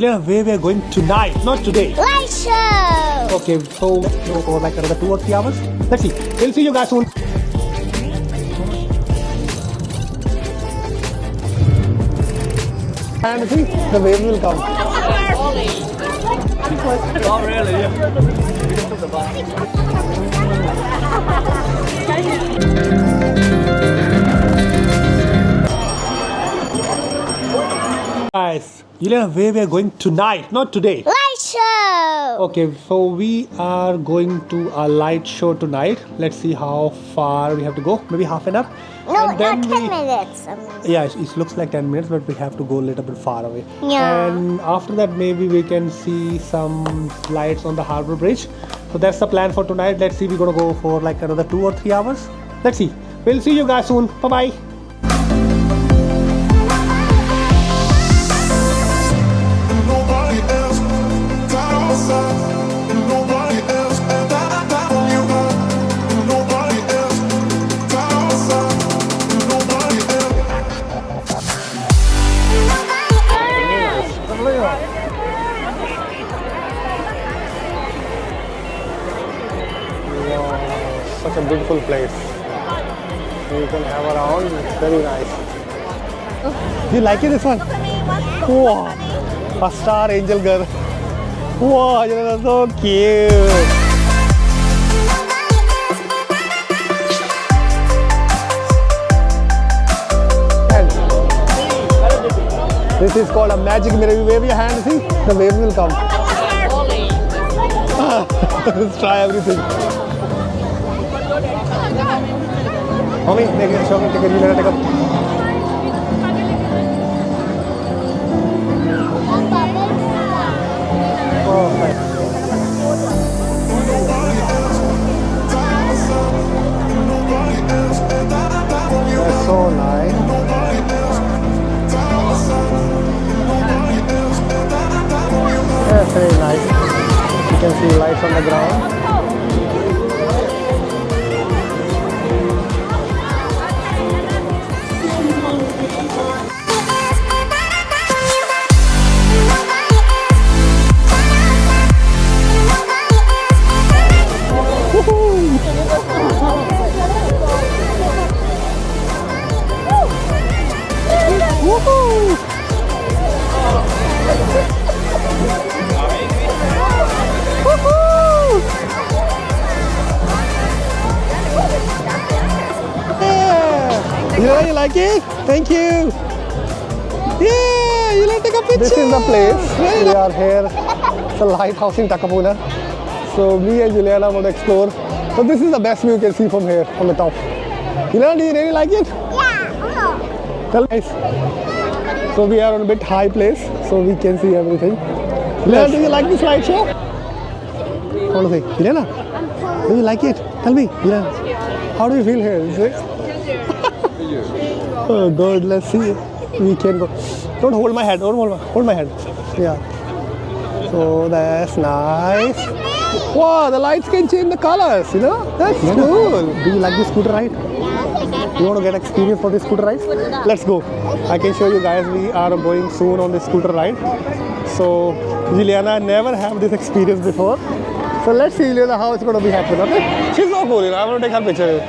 Where we are going tonight, not today. Light show! Okay, so let's go for like another 2 or 3 hours. Let's see. We'll see you guys soon. And see, the wave will come. Oh, really? Yeah. We can put the Guys, where we are going tonight, not today. Light show! Okay, so we are going to a light show tonight. Let's see how far we have to go. Maybe half an hour. No, And then not 10 minutes. Yeah, it looks like 10 minutes, but we have to go a little bit far away. Yeah. And after that, maybe we can see some lights on the harbor bridge. So that's the plan for tonight. Let's see, we're gonna go for like another 2 or 3 hours. Let's see. We'll see you guys soon. Bye bye. Such a beautiful place. You can have around. It's very nice. Do you like it, this one? Wow. A star angel girl. Wow, you're so cute. This is called a magic mirror. You wave your hand, see? The waves will come. Let's try everything. Mommy, take it, show me, take it, you take it. Perfect. That's so nice. That's very nice. You can see lights on the ground. You like it? Thank you. Yeah, you like to take a picture. This is the place. We are here. It's a lighthouse in Takapuna. So me and Juliana want to explore. So this is the best view you can see from here, from the top. Juliana, do you really like it? Yeah. Tell me. So we are on a bit high place, so we can see everything. Juliana, do you like this light show? I want to say, Juliana, do you like it? Tell me, Juliana, how do you feel here? Oh God, let's see. We can go. Don't hold my head. Don't hold my head. Yeah. So that's nice. Wow, the lights can change the colors. You know, that's cool. Do you like this scooter ride? You want to get experience for this scooter ride? Let's go. I can show you guys. We are going soon on this scooter ride. So Juliana never have this experience before. So let's see Juliana how it's going to be happening. Okay? She's so cool. You know, I want to take her picture.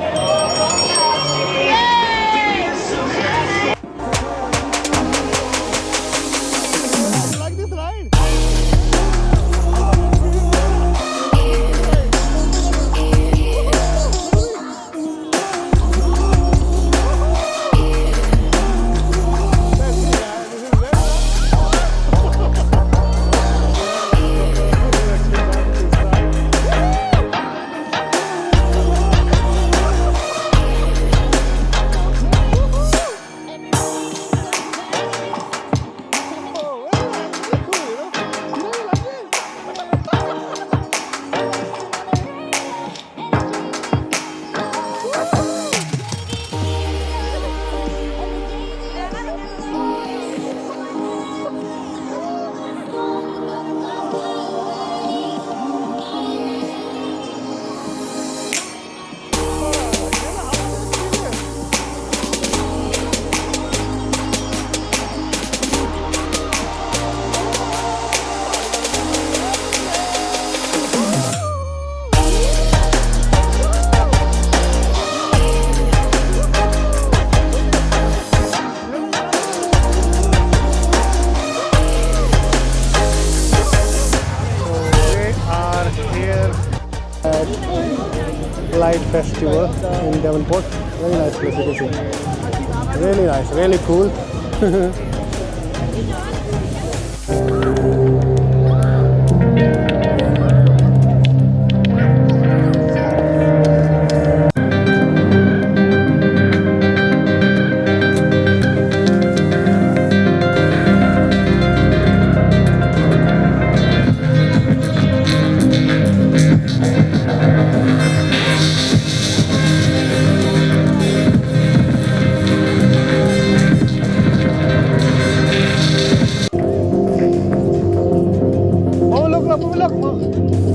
Light Festival in Devonport. Very nice place, you can see. Really nice, really cool. Oh, look, look, look, look.